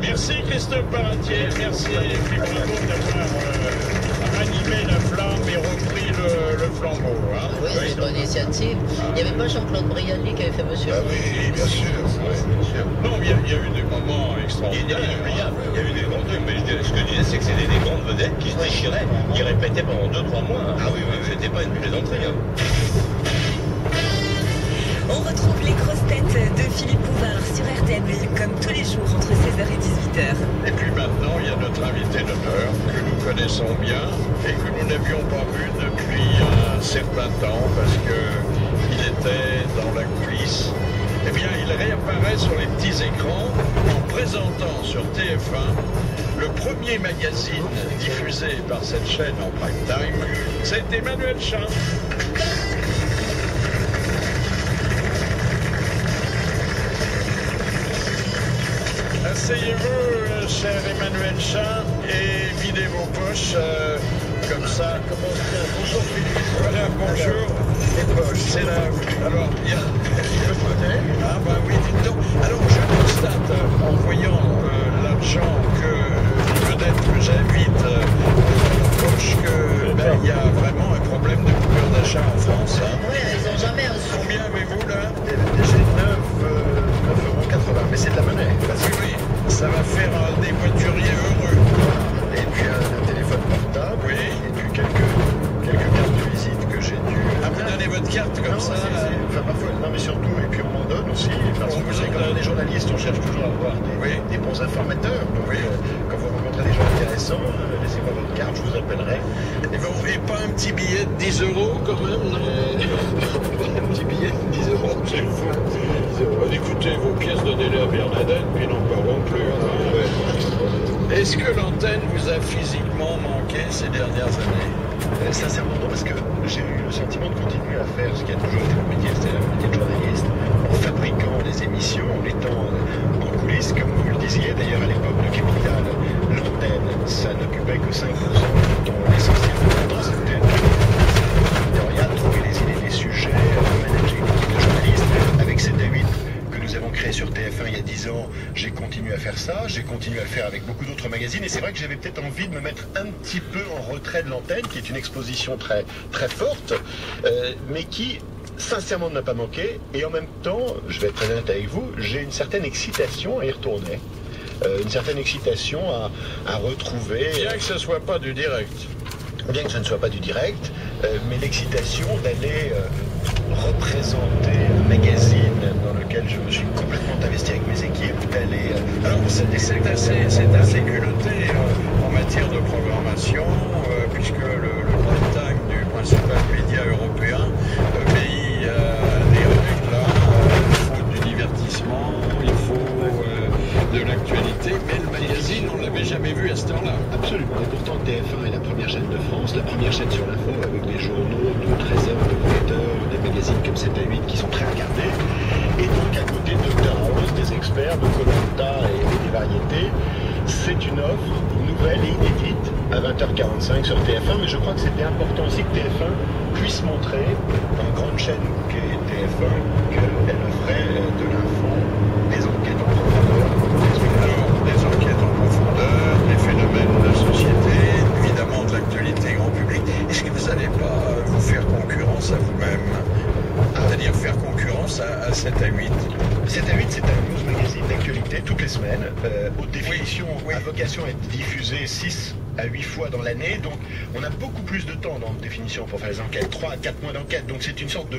Merci Christophe Paratier, merci Philippe Bravo d'avoir animé la flamme et repris le flambeau. Hein. Oui, c'est une bonne initiative. Il n'y avait pas Jean-Claude Brialy qui avait fait Monsieur. Ah oui, bien sûr. Non, il y a eu des moments extraordinaires. Inoubliables. Il y a eu des grands trucs, mais ce que je disais, c'est que c'était des grandes vedettes qui se déchiraient, qui répétaient pendant 2-3 mois. Hein. Ah oui, c'était pas une plaisanterie. Hein. On retrouve les grosses têtes de Philippe Bouvard sur RTL, comme tous les jours entre 16h et 18h. Et puis maintenant, il y a notre invité d'honneur que nous connaissons bien et que nous n'avions pas vu depuis un certain temps parce qu'il était dans la coulisse. Eh bien, il réapparaît sur les petits écrans en présentant sur TF1 le premier magazine diffusé par cette chaîne en prime time. C'est Emmanuel Chin. Asseyez-vous, cher Emmanuel Chin, et videz vos poches comme ça. Bonjour Philippe. Voilà, bonjour. Les poches, c'est là. Alors, il y a le poney. Ah bah oui, dites donc. Alors, je constate, en voyant l'argent que peut-être que j'invite dans nos poches, qu'il y a vraiment un problème de pouvoir d'achat en France. Hein. Oui, ils n'ont jamais un sou. Combien avez-vous là? J'ai 9,80 €, mais c'est de la monnaie. Parce que oui, ça va faire des voituriers heureux. Et puis un téléphone portable. Oui. Et puis quelques cartes de visite que j'ai dû. Ah, vous donnez votre carte comme ça Enfin, parfois, non, mais surtout, et puis on m'en donne aussi. Parce que vous savez, quand on est journaliste, on cherche toujours à avoir des bons informateurs. Donc, quand vous rencontrez des gens intéressants, laissez-moi votre carte, je vous appellerai. Et pas un petit billet de 10 € quand même, non? Un petit billet de 10 €. C'est fou. Écoutez, vos pièces, donnez-les à Bernadette, puis n'en parlons plus. Hein. Est-ce que l'antenne vous a physiquement manqué ces dernières années? Sincèrement, non, parce que j'ai eu le sentiment de continuer à faire ce qui a toujours été mon métier, c'est le métier de journaliste, en fabriquant des émissions, en étant en coulisses, comme vous le disiez. D'ailleurs, à l'époque de Capital, l'antenne, ça n'occupait que 5% du temps. L'essentiel de mon temps, c'était l'éditorial, trouver les idées, les sujets, manager une équipe de journalistes. Avec 7 à 8 que nous avons créé sur TF1 il y a 10 ans, j'ai continué à faire ça, j'ai continué à le faire avec beaucoup d'autres magazines, et c'est vrai que j'avais peut-être envie de me mettre un petit peu en retrait de l'antenne, qui est une exposition très, très forte, mais qui sincèrement ne m'a pas manqué, et en même temps, je vais être très honnête avec vous, j'ai une certaine excitation à y retourner, une certaine excitation à retrouver... Bien que ce ne soit pas du direct. Bien que ce ne soit pas du direct, mais l'excitation d'aller représenter un magazine dans lequel je me suis complètement investi avec mes équipes, d'aller... Alors, c'est assez culotté en matière de programmation, puisque le prime time du principal média européen obéit à des règles. Là, il faut du divertissement, il faut de l'actualité, mais le magazine, on ne l'avait jamais vu à cette heure-là. Absolument. Et pourtant, TF1 est la première chaîne de France, la première chaîne sur l'info, avec des journaux de 13h, de 20h, des magazines comme 7 à 8 qui sont très regardés. Et donc, à côté de Dr House, des experts, de Koh-Lanta et des variétés, c'est une offre nouvelle et inédite à 20h45 sur TF1. Mais je crois que c'était important aussi que TF1 puisse montrer, en grande chaîne qu'est TF1, qu'elle offrait de l'info, des enquêtes en profondeur. Des enquêtes en profondeur, des phénomènes de société, évidemment de l'actualité grand public. Est-ce que vous n'allez pas vous faire concurrence à vous-même? C'est-à-dire faire concurrence à 7 à 8? 7 à 8, c'est un news magazine d'actualité toutes les semaines. Haute définition, a vocation à être diffusé 6 à 8 fois dans l'année. Donc, on a beaucoup plus de temps dans Haute définition pour faire les enquêtes. 3 à 4 mois d'enquête. Donc, c'est une sorte de